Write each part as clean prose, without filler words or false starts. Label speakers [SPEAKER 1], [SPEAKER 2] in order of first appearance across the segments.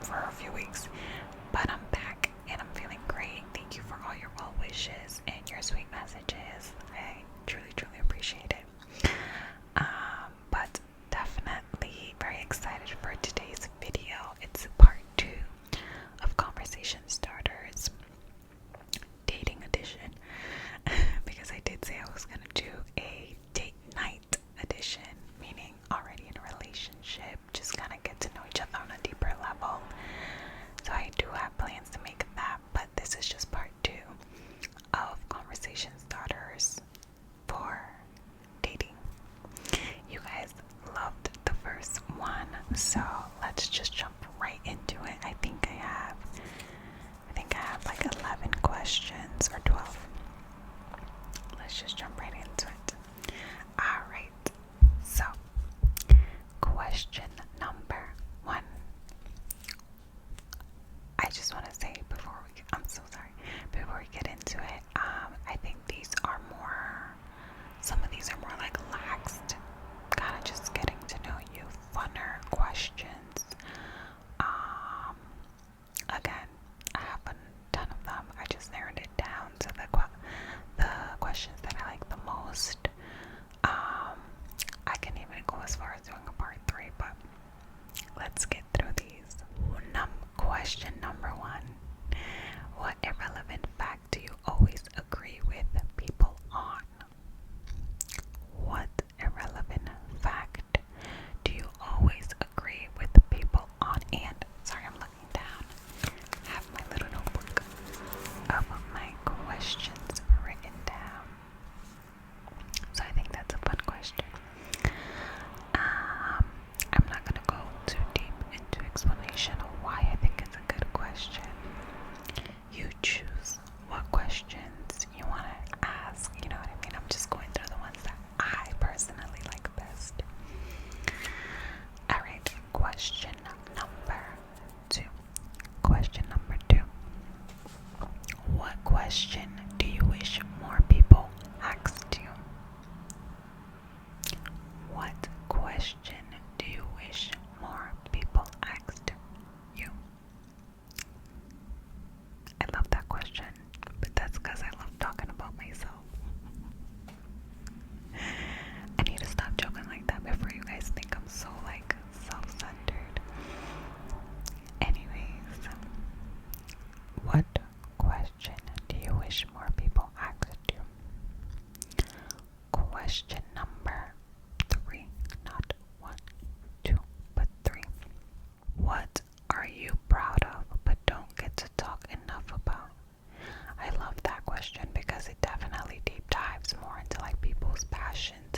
[SPEAKER 1] for a few weeks. But I'm back and I'm feeling great. Thank you for all your well wishes and your sweet messages. I truly, truly appreciate it. But definitely very excited for today's video. It's part 2 of Conversation Starters, Dating Edition, because I did say I was gonna do a date night edition, meaning already in a relationship, just kind of get to know each other on a deeper level. So I do have plans to make that, but this is just part 2 of Conversation Starters for dating. You guys loved the first one, so let's just jump right into it. I think I have like 11 questions or 12. Let's just jump right into it. Alright, so question number 1. I just want to say before we get into it, I think some of these are more like relaxed, kind of just getting to know you, funner questions. Again, I have a ton of them. I just narrowed it down to the questions that I like the most. I can even go as far as doing a part 3, but let's get through these. Question number 1. What irrelevant fact do you always agree with people on? What irrelevant fact do you always agree with people on? And, sorry, I'm looking down. I have my little notebook of my questions written down. So I think that's a fun question. I'm not going to go too deep into explanation of why I think it's a good question. You choose what questions you want to ask, you know what I mean? I'm just going through the ones that I personally like best. Alright, question number 2. Question number 2. What question do you wish more people asked you? What question do you wish more people asked you? I love that question, but that's because I love talking about myself. I need to stop joking like that before you guys think I'm so like self-centered. Anyways, what question do you wish more people asked you? Question number 3, not 1, 2, but 3. What are you proud of but don't get to talk enough about? I love that question because it definitely deep dives more into like people's passions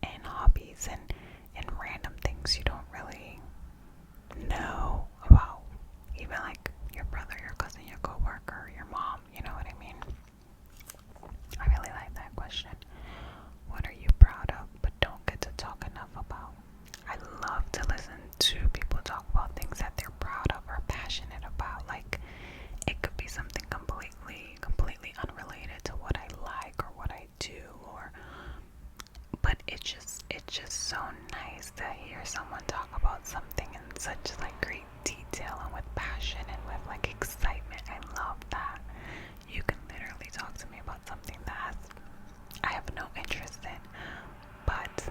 [SPEAKER 1] and hobbies and random things you don't really know about. Even like your brother, your cousin, your coworker, your mom, you know what I mean? I really like that question. What are you proud of but don't get to talk enough about? I love to listen to people talk about things that they're proud of or passionate about. Like, it could be something completely unrelated to what I like or what I do, but it's just so nice to hear someone talk about something in such like great detail and with passion and with like excitement. I love that. You can literally talk to me about something that I have no interest in, but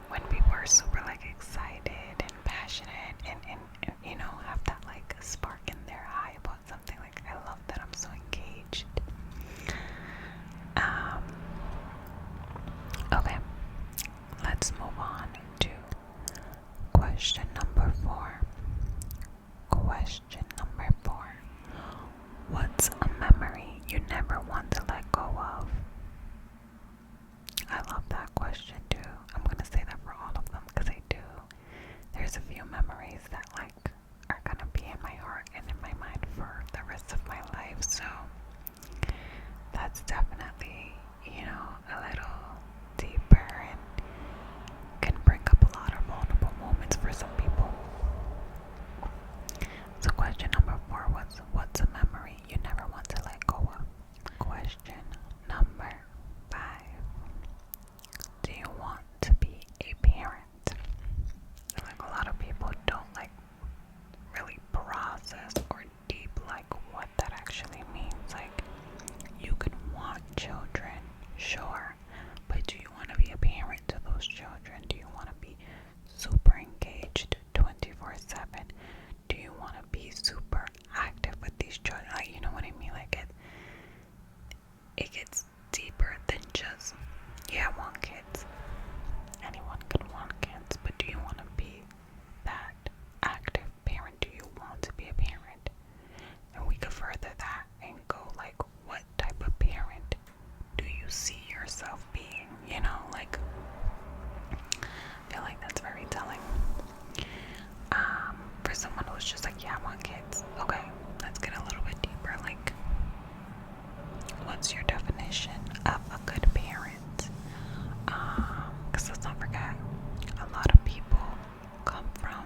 [SPEAKER 1] when people are super like excited and passionate and you know, have that like spark in their eye about something, like I love that. I'm so engaged. Okay, let's move on to question number 4. Question number 4. What's a memory you never want to let go of? I love that question too. I'm gonna say that for all of them because I do. There's a few memories that like are gonna be in my heart and these children, like, you know what I mean? Like, it gets deeper than just, yeah, I want kids. Anyone could want kids, but do you want to be that active parent? Do you want to be a parent? And we could further that and go like, what type of parent do you see yourself being? You know, like, I feel like that's very telling. For someone who's just like, yeah, I want kids. Okay, let's get a little bit deeper. Like, what's your definition of a good parent? Because let's not forget, a lot of people come from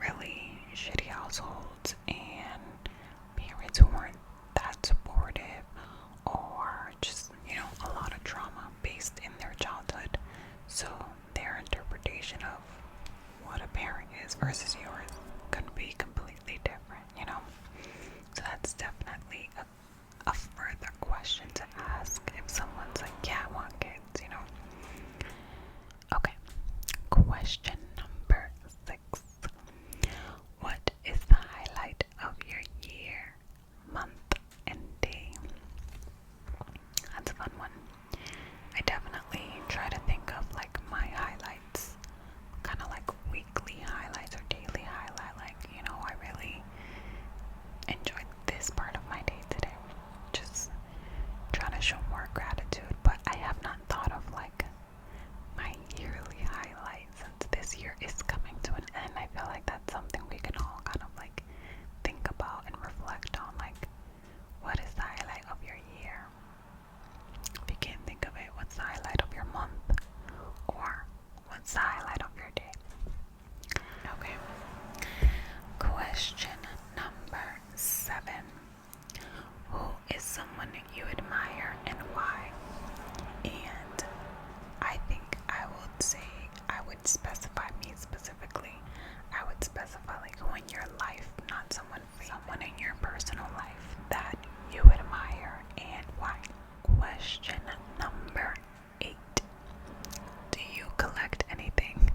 [SPEAKER 1] really shitty households and parents who weren't that supportive, or just, you know, a lot of trauma based in their childhood. So their interpretation of what a parent is versus yours could be completely different, you know? So that's definitely a further question to ask if someone's like, yeah, I want kids, you know? Okay, question number 6. What is the highlight of your year, month, and day? That's a fun one. I definitely try to think of like my highlights, kind of like weekly highlights or daily highlight. Like, you know, I really enjoyed this part of my day today. Just trying to show more gratitude, but I have not thought of like my yearly highlight since this year is coming to an end. I feel like that's something we can all kind of like think about and reflect on. Like, what is the highlight of your year? If you can't think of it, what's the highlight of your month? Or what's the highlight of your day? Okay. Question number 7. Who is someone you admire and why? And I think I would say, I would specify me specifically. I would specify like who in your life, not someone in your personal life that you admire and why. Question number 8. Do you collect anything?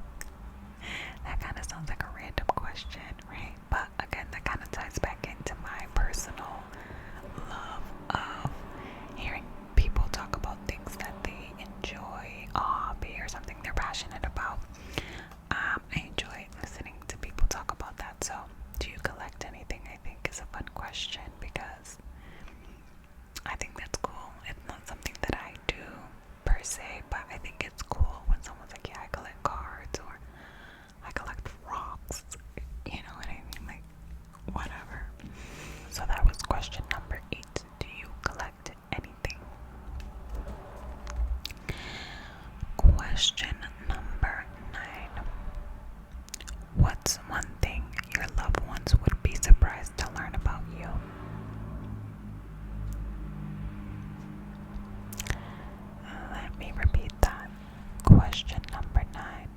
[SPEAKER 1] That kind of sounds like a random question, right? But again, that kind of ties back into my personal love of hearing people talk about things that they enjoy, a hobby, or something they're passionate about. I enjoy listening to people talk about that. So, do you collect anything? I think is a fun question because I think that's cool. It's not something that I do per se, but I think it's cool when someone's like, yeah, I collect cards or I collect rocks. You know what I mean? Like, whatever. So that was question number 8. Do you collect anything? Question number 9. What's one thing your loved ones would be surprised to learn about you? Let me repeat that. Question number 9.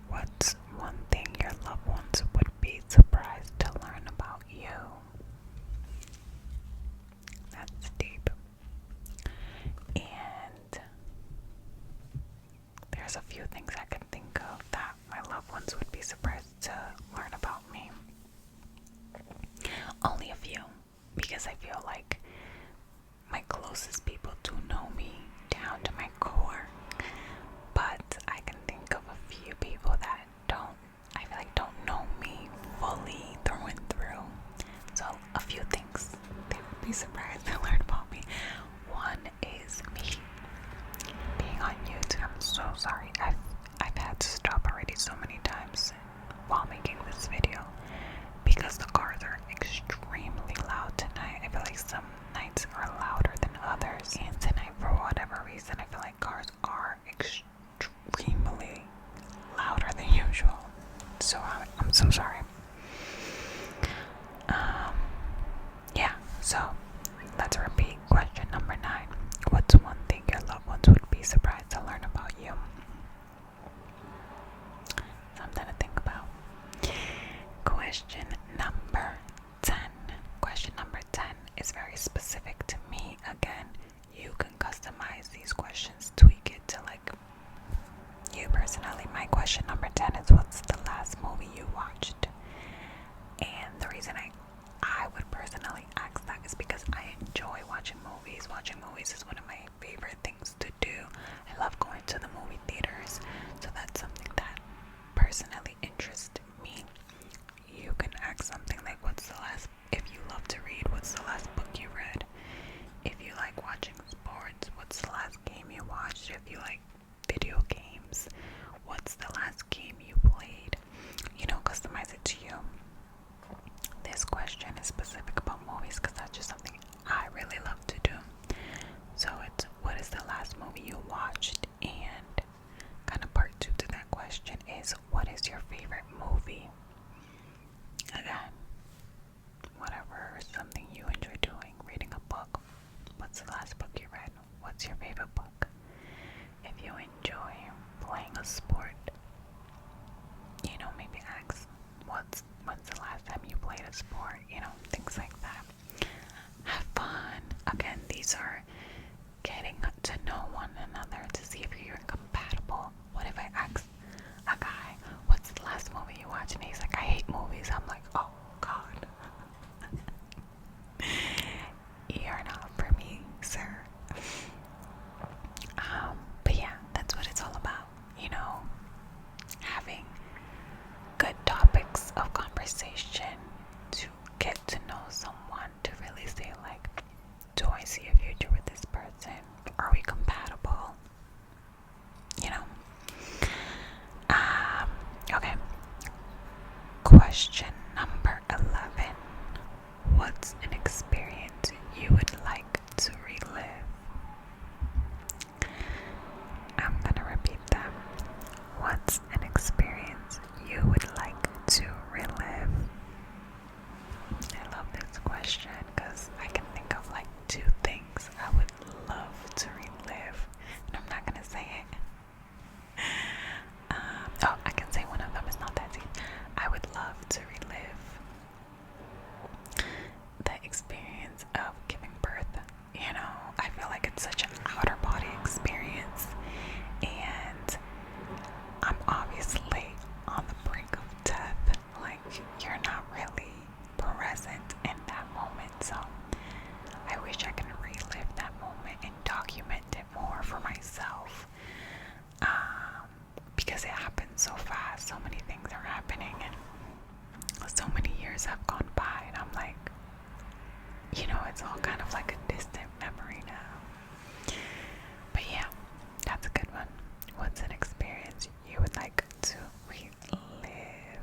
[SPEAKER 1] What's one thing your loved ones would be surprised to learn about you? That's deep. And there's a few things I can think of that my loved ones would be surprised to learn about me. Only a few, because I feel like my closest people do know me down to my core. But I can think of a few people that I feel like don't know me fully through and through. So a few things they would be surprised to learn about me. One is me being on YouTube. I'm so sorry. I've had to stop already so many times while making this video because the cars are extremely loud tonight. I feel like some nights are louder than others, and tonight for whatever reason I feel like cars are extremely louder than usual. So I'm so sorry. Yeah, so let's repeat question number 9. What's one thing your loved ones would be surprised to learn about you? Something to think about. Question number 10. Question number 10 is very specific to me. Again, you can customize these questions, tweak it to like you personally. My question number 10 is, what's the last movie you watched? And the reason I would personally can ask something like, if you love to read, what's the last book you read? If you like watching sports, what's the last game you watched? If you like video games, what's the last game you played? Customize it to you. This question is specific about movies because that's just something I really love to do. So it's, what is the last movie you watched? And kind of part 2 to that question is, what is your favorite movie? Again, whatever, something you enjoy doing, reading a book. What's the last book you read? What's your favorite book? If you enjoy playing a sport, maybe ask, when's the last time you played a sport? Things like that. Have fun. Again, these are getting to know one another to see if you're compatible. What if I ask a guy, what's the last movie you watched? And he's like, I hate movies. I'm like, oh God. You're not for me, sir. But yeah, that's what it's all about. Having good topics of conversation to get to know someone, to really say like, do I see a future with this person? Are we compatible? Okay. Question number 11. What's an experience you would like to relive? I'm gonna repeat that. What's an experience you would like to relive? I love this question because I can think of like 2 things I would love to relive, and I'm not gonna say it. I can say one of them. It's not that deep. I would love to relive the experience of giving birth. I feel like it's such an outer body experience, and I'm obviously on the brink of death. Like, you're not really present in that moment, so I wish I could relive that moment and document it more for myself, because it happened so fast. So many things are happening, and so many years have gone by, and I'm like, it's all kind of like a distant memory now. But yeah, that's a good one. What's an experience you would like to relive?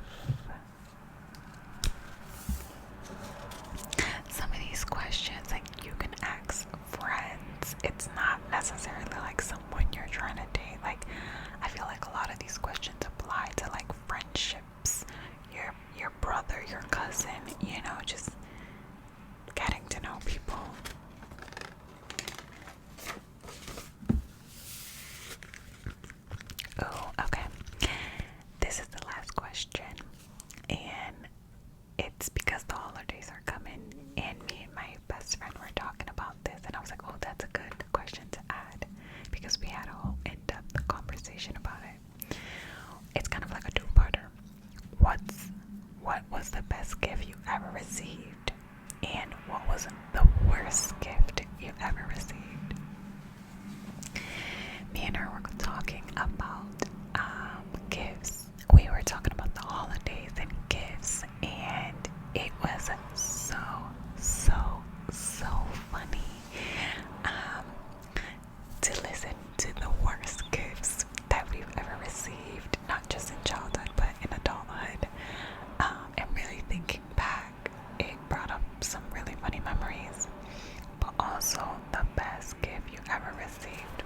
[SPEAKER 1] Some of these questions, like, you can ask friends. It's not necessarily like someone you're trying to date. Like, I feel like a lot of these questions apply to like friendships, your brother, your cousin, just getting to know people. Oh, okay. This is the last question, and it's because the holidays are coming, and me and my best friend were talking about this, and I was like, oh, that's a good question to add, because we had a whole in-depth conversation about it. It's kind of like a 2-parter. What was the best gift you ever received, and what was the worst gift you ever received? Me and her were talking about gifts. We were talking about the holidays and gifts, and it was so funny to listen to the worst gifts that we've ever received, not just in childhood but in adulthood. And really thinking back, it brought up some really funny memories, but also the best gift you ever received.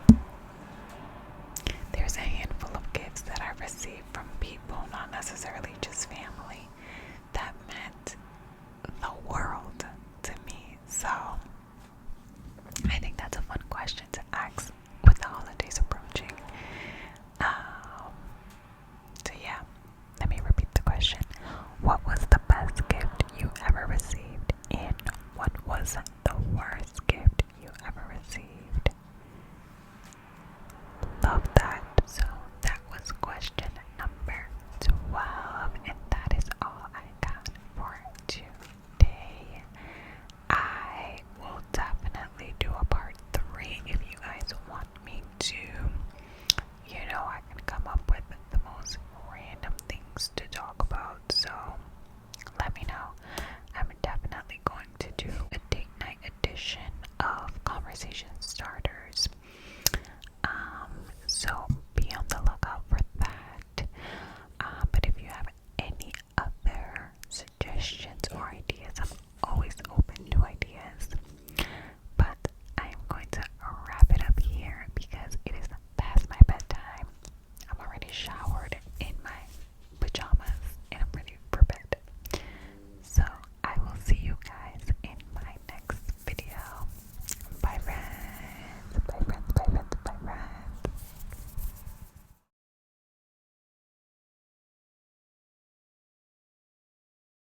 [SPEAKER 1] There's a handful of gifts that I received from people, not necessarily just family.